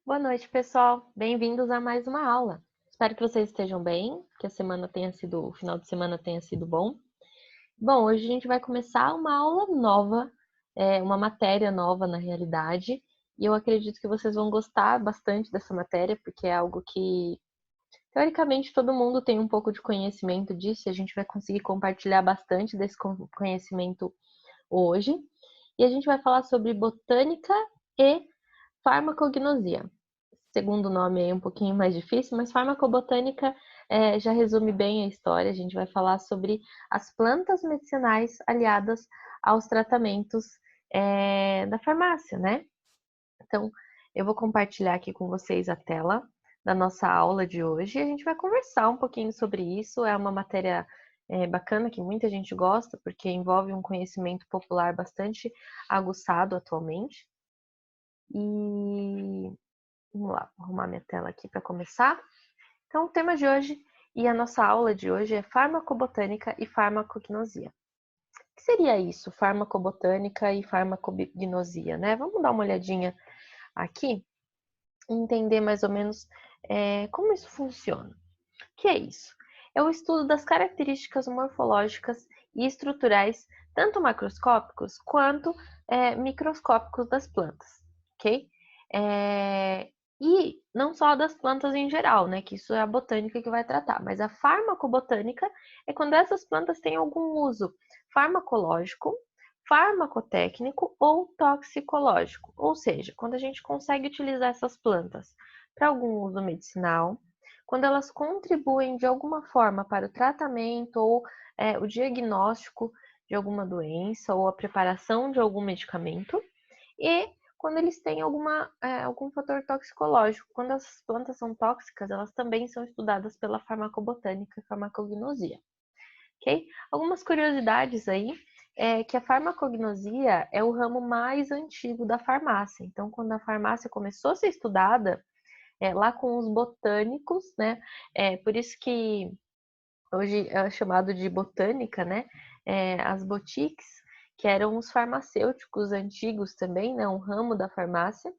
Boa noite, pessoal. Bem-vindos a mais uma aula. Espero que vocês estejam bem, que o final de semana tenha sido bom. Bom, hoje a gente vai começar uma aula nova, uma matéria nova na realidade, e eu acredito que vocês vão gostar bastante dessa matéria, porque é algo que, teoricamente, todo mundo tem um pouco de conhecimento disso, e a gente vai conseguir compartilhar bastante desse conhecimento hoje. E a gente vai falar sobre botânica e farmacognosia. Segundo nome aí um pouquinho mais difícil, mas farmacobotânica já resume bem a história. A gente vai falar sobre as plantas medicinais aliadas aos tratamentos da farmácia, né? Então, eu vou compartilhar aqui com vocês a tela da nossa aula de hoje e a gente vai conversar um pouquinho sobre isso. É uma matéria bacana que muita gente gosta, porque envolve um conhecimento popular bastante aguçado atualmente. E vamos lá, vou arrumar minha tela aqui para começar. Então, o tema de hoje e a nossa aula de hoje é farmacobotânica e farmacognosia. O que seria isso, farmacobotânica e farmacognosia, né? Vamos dar uma olhadinha aqui e entender mais ou menos como isso funciona. O que é isso? É o estudo das características morfológicas e estruturais, tanto macroscópicos quanto microscópicos das plantas, ok? E não só das plantas em geral, né? Que isso é a botânica que vai tratar, mas a farmacobotânica é quando essas plantas têm algum uso farmacológico, farmacotécnico ou toxicológico, ou seja, quando a gente consegue utilizar essas plantas para algum uso medicinal, quando elas contribuem de alguma forma para o tratamento ou o diagnóstico de alguma doença ou a preparação de algum medicamento, e quando eles têm algum fator toxicológico. Quando as plantas são tóxicas, elas também são estudadas pela farmacobotânica e farmacognosia. Okay? Algumas curiosidades aí é que a farmacognosia é o ramo mais antigo da farmácia. Então, quando a farmácia começou a ser estudada, lá com os botânicos, né? Por isso que hoje é chamado de botânica, né? As boutiques, que eram os farmacêuticos antigos também, né? Um ramo da farmácia,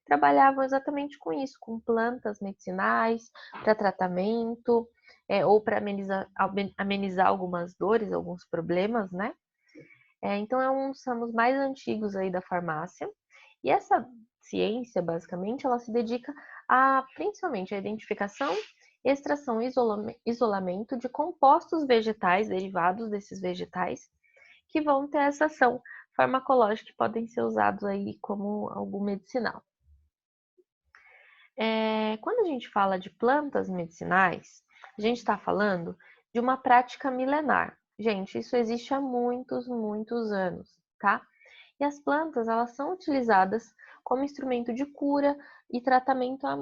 trabalhavam exatamente com isso, com plantas medicinais para tratamento, ou para amenizar algumas dores, alguns problemas, né? Então é um dos ramos mais antigos aí da farmácia. E essa ciência, basicamente, ela se dedica principalmente à identificação, extração e isolamento de compostos vegetais, derivados desses vegetais, que vão ter essa ação farmacológica e podem ser usados aí como algo medicinal. Quando a gente fala de plantas medicinais, a gente está falando de uma prática milenar. Gente, isso existe há muitos, muitos anos, tá? E as plantas, elas são utilizadas como instrumento de cura e tratamento há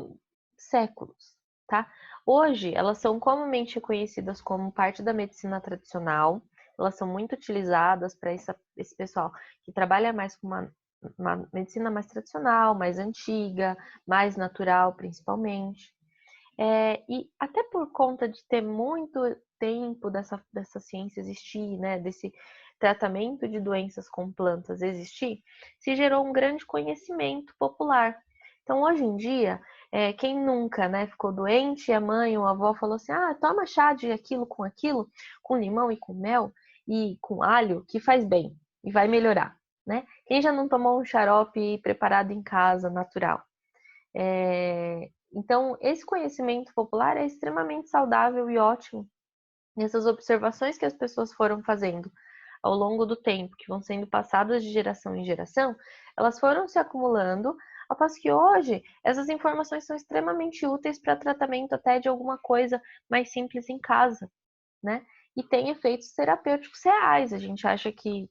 séculos, tá? Hoje, elas são comumente reconhecidas como parte da medicina tradicional. Elas são muito utilizadas para esse pessoal que trabalha mais com uma medicina mais tradicional, mais antiga, mais natural, principalmente. E até por conta de ter muito tempo dessa ciência existir, né, desse tratamento de doenças com plantas existir, se gerou um grande conhecimento popular. Então, hoje em dia, quem nunca, né, ficou doente e a mãe ou a avó falou assim, toma chá de aquilo, com limão e com mel e com alho, que faz bem e vai melhorar, né? Quem já não tomou um xarope preparado em casa, natural? Então, esse conhecimento popular é extremamente saudável e ótimo. E essas observações que as pessoas foram fazendo ao longo do tempo, que vão sendo passadas de geração em geração, elas foram se acumulando, ao passo que hoje essas informações são extremamente úteis para tratamento até de alguma coisa mais simples em casa, né? E tem efeitos terapêuticos reais. A gente acha que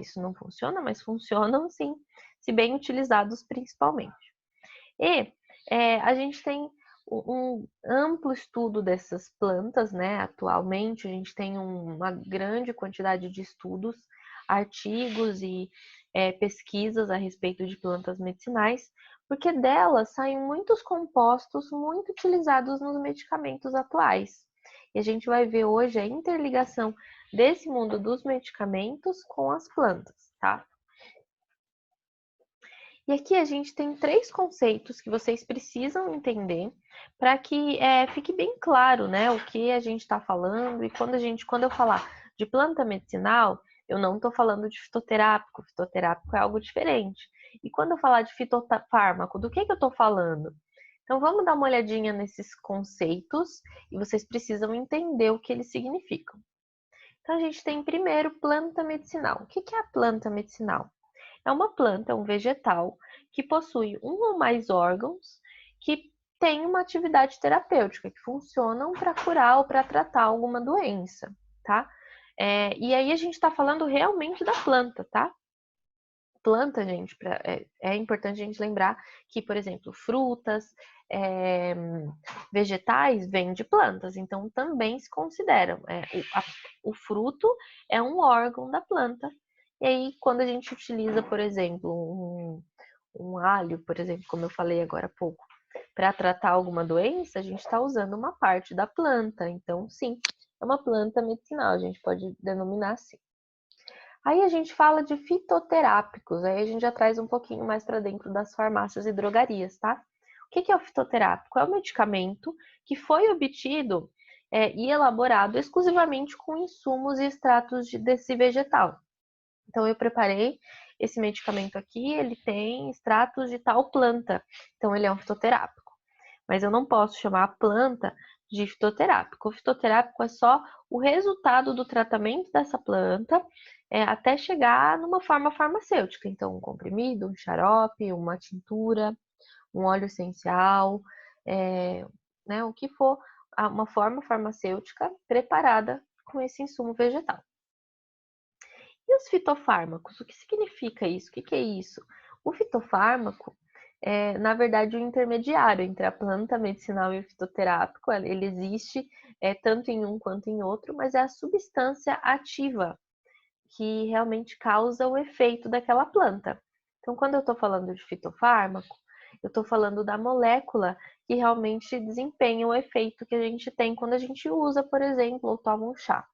isso não funciona, mas funcionam sim, se bem utilizados principalmente. E a gente tem um amplo estudo dessas plantas, né? Atualmente, a gente tem uma grande quantidade de estudos, artigos e pesquisas a respeito de plantas medicinais, porque delas saem muitos compostos muito utilizados nos medicamentos atuais. E a gente vai ver hoje a interligação desse mundo dos medicamentos com as plantas, tá? E aqui a gente tem 3 conceitos que vocês precisam entender para que fique bem claro, né, o que a gente está falando. E quando eu falar de planta medicinal, eu não estou falando de fitoterápico. Fitoterápico é algo diferente. E quando eu falar de fitofármaco, do que eu estou falando? Então vamos dar uma olhadinha nesses conceitos e vocês precisam entender o que eles significam. Então a gente tem primeiro planta medicinal. O que é a planta medicinal? É uma planta, é um vegetal, que possui um ou mais órgãos que têm uma atividade terapêutica, que funcionam para curar ou para tratar alguma doença, tá? E aí a gente está falando realmente da planta, tá? Planta, gente, é importante a gente lembrar que, por exemplo, frutas, vegetais vêm de plantas, então também se consideram. O fruto é um órgão da planta. E aí, quando a gente utiliza, por exemplo, um alho, por exemplo, como eu falei agora há pouco, para tratar alguma doença, a gente está usando uma parte da planta. Então, sim, é uma planta medicinal, a gente pode denominar assim. Aí a gente fala de fitoterápicos, aí a gente já traz um pouquinho mais para dentro das farmácias e drogarias, tá? O que é o fitoterápico? É um medicamento que foi obtido e elaborado exclusivamente com insumos e extratos desse vegetal. Então, eu preparei esse medicamento aqui, ele tem extratos de tal planta, então ele é um fitoterápico. Mas eu não posso chamar a planta de fitoterápico. O fitoterápico é só o resultado do tratamento dessa planta até chegar numa forma farmacêutica. Então, um comprimido, um xarope, uma tintura, um óleo essencial, né, o que for uma forma farmacêutica preparada com esse insumo vegetal. E os fitofármacos? O que significa isso? O que é isso? O fitofármaco é, na verdade, o intermediário entre a planta medicinal e o fitoterápico. Ele existe tanto em um quanto em outro, mas é a substância ativa que realmente causa o efeito daquela planta. Então, quando eu estou falando de fitofármaco, eu estou falando da molécula que realmente desempenha o efeito que a gente tem quando a gente usa, por exemplo, ou toma um chá,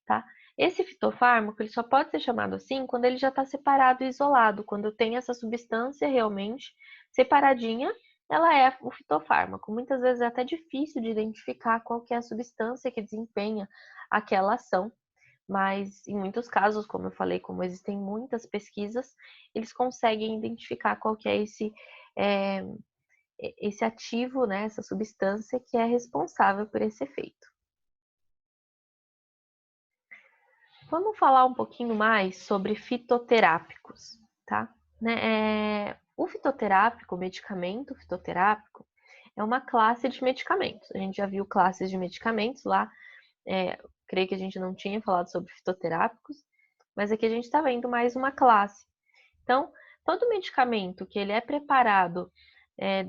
tá? Esse fitofármaco ele só pode ser chamado assim quando ele já está separado e isolado, quando tem essa substância realmente separadinha, ela é o fitofármaco. Muitas vezes é até difícil de identificar qual que é a substância que desempenha aquela ação, mas em muitos casos, como eu falei, como existem muitas pesquisas, eles conseguem identificar qual que é esse ativo, né, essa substância que é responsável por esse efeito. Vamos falar um pouquinho mais sobre fitoterápicos, tá? O fitoterápico, o medicamento fitoterápico, é uma classe de medicamentos. A gente já viu classes de medicamentos lá. Creio que a gente não tinha falado sobre fitoterápicos, mas aqui a gente está vendo mais uma classe. Então, todo medicamento que ele é preparado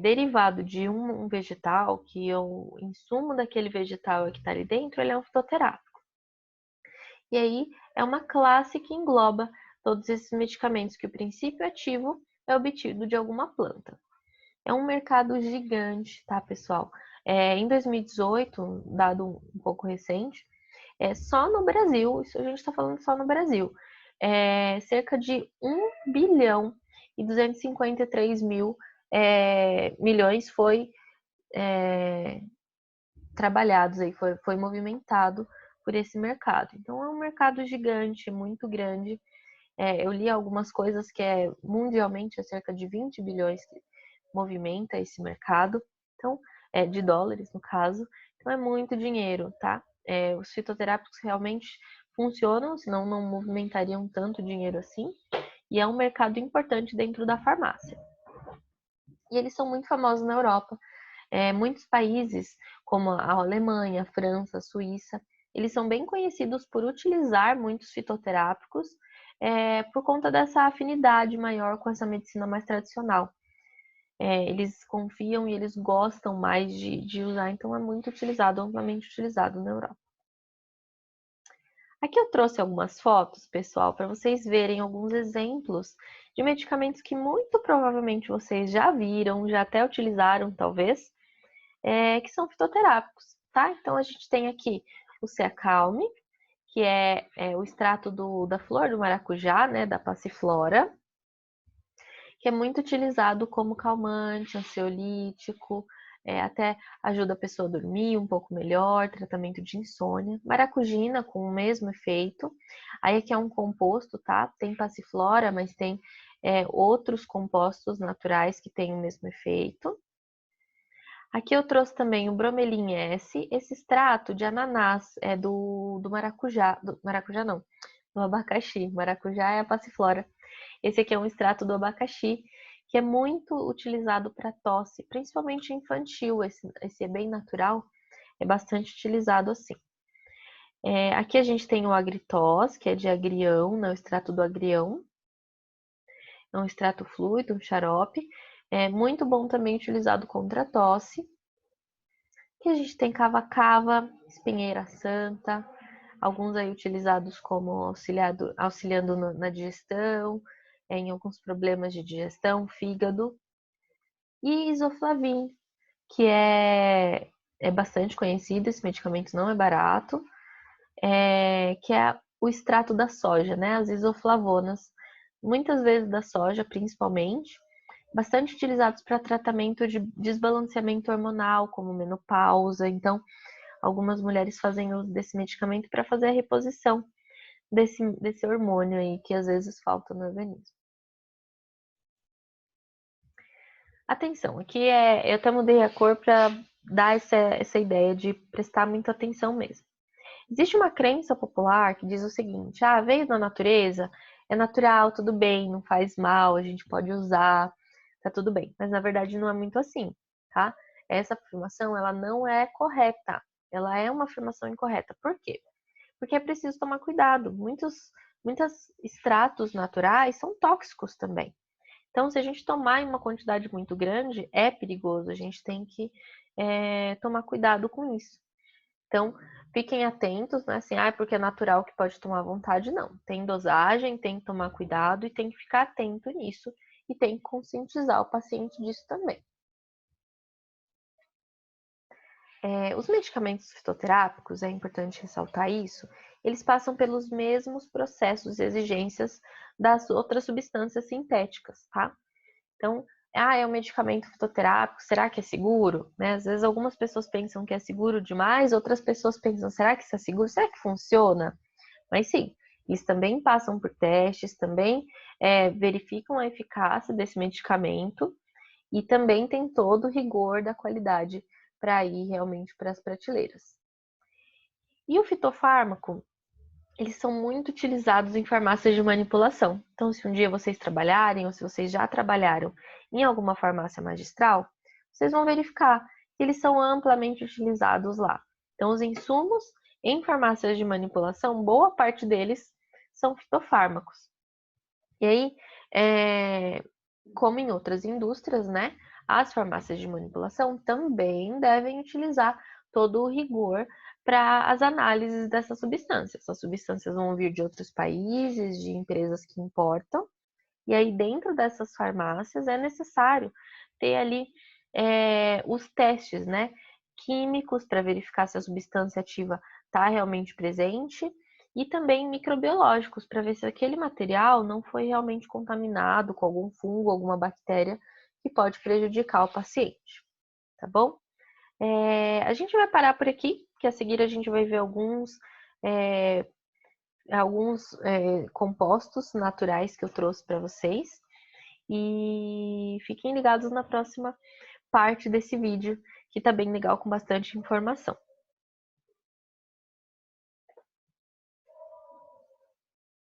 derivado de um vegetal, que o insumo daquele vegetal é que está ali dentro, ele é um fitoterápico. E aí é uma classe que engloba todos esses medicamentos que o princípio ativo é obtido de alguma planta. É um mercado gigante, tá, pessoal? Em 2018, um dado um pouco recente, só no Brasil, isso a gente está falando só no Brasil, cerca de 1 bilhão e 253 milhões foi trabalhados aí, foi movimentado por esse mercado. Então é um mercado gigante, muito grande. Eu li algumas coisas que mundialmente é cerca de 20 bilhões que movimenta esse mercado, então de dólares no caso. Então é muito dinheiro, tá? Os fitoterápicos realmente funcionam, senão não movimentariam tanto dinheiro assim. E é um mercado importante dentro da farmácia. E eles são muito famosos na Europa. Muitos países, como a Alemanha, a França, a Suíça, eles são bem conhecidos por utilizar muitos fitoterápicos por conta dessa afinidade maior com essa medicina mais tradicional. Eles confiam e eles gostam mais de usar, então é muito utilizado, amplamente utilizado na Europa. Aqui eu trouxe algumas fotos, pessoal, para vocês verem alguns exemplos de medicamentos que muito provavelmente vocês já viram, já até utilizaram, talvez, que são fitoterápicos, tá? Então a gente tem aqui o Ceacalme, que é o extrato da flor do maracujá, né, da passiflora. que é muito utilizado como calmante, ansiolítico, até ajuda a pessoa a dormir um pouco melhor, tratamento de insônia. Maracujina com o mesmo efeito. Aí aqui é um composto, tá? Tem passiflora, mas tem outros compostos naturais que têm o mesmo efeito. Aqui eu trouxe também o Bromelin S, esse extrato de ananás, é do maracujá, do maracujá não, do abacaxi, maracujá é a passiflora. Esse aqui é um extrato do abacaxi, que é muito utilizado para tosse, principalmente infantil, esse é bem natural, é bastante utilizado assim. Aqui a gente tem o agritos, que é de agrião, né, o extrato do agrião, é um extrato fluido, um xarope, é muito bom também utilizado contra a tosse. Aqui a gente tem cava-cava, espinheira santa, alguns aí utilizados como auxiliando na digestão, em alguns problemas de digestão, fígado. E isoflavin, que é bastante conhecido, esse medicamento não é barato, que é o extrato da soja, né? As isoflavonas, muitas vezes da soja principalmente, bastante utilizados para tratamento de desbalanceamento hormonal, como menopausa. Então, algumas mulheres fazem uso desse medicamento para fazer a reposição desse hormônio aí que às vezes falta no organismo. Atenção, aqui eu até mudei a cor para dar essa ideia de prestar muita atenção mesmo. Existe uma crença popular que diz o seguinte: veio da natureza, é natural, tudo bem, não faz mal, a gente pode usar, tá tudo bem. Mas na verdade não é muito assim, tá? Essa afirmação, ela não é correta. Ela é uma afirmação incorreta. Por quê? Porque é preciso tomar cuidado. Muitos extratos naturais são tóxicos também. Então, se a gente tomar em uma quantidade muito grande, é perigoso. A gente tem que tomar cuidado com isso. Então, fiquem atentos, né? Assim, porque é natural que pode tomar à vontade. Não. Tem dosagem, tem que tomar cuidado e tem que ficar atento nisso. E tem que conscientizar o paciente disso também. Os medicamentos fitoterápicos, é importante ressaltar isso, eles passam pelos mesmos processos e exigências das outras substâncias sintéticas, tá? Então, é um medicamento fitoterápico, será que é seguro? Né? Às vezes algumas pessoas pensam que é seguro demais, outras pessoas pensam, será que isso é seguro? Será que funciona? Mas sim, eles também passam por testes, também verificam a eficácia desse medicamento e também tem todo o rigor da qualidade para ir realmente para as prateleiras. E o fitofármaco, eles são muito utilizados em farmácias de manipulação. Então, se um dia vocês trabalharem ou se vocês já trabalharam em alguma farmácia magistral, vocês vão verificar que eles são amplamente utilizados lá. Então, os insumos em farmácias de manipulação, boa parte deles são fitofármacos. E aí, como em outras indústrias, né, as farmácias de manipulação também devem utilizar todo o rigor para as análises dessas substâncias. Essas substâncias vão vir de outros países, de empresas que importam, e aí dentro dessas farmácias é necessário ter ali os testes, né, químicos para verificar se a substância ativa está realmente presente e também microbiológicos para ver se aquele material não foi realmente contaminado com algum fungo, alguma bactéria que pode prejudicar o paciente, tá bom? A gente vai parar por aqui, que a seguir a gente vai ver alguns compostos naturais que eu trouxe para vocês. E fiquem ligados na próxima parte desse vídeo, que tá bem legal, com bastante informação.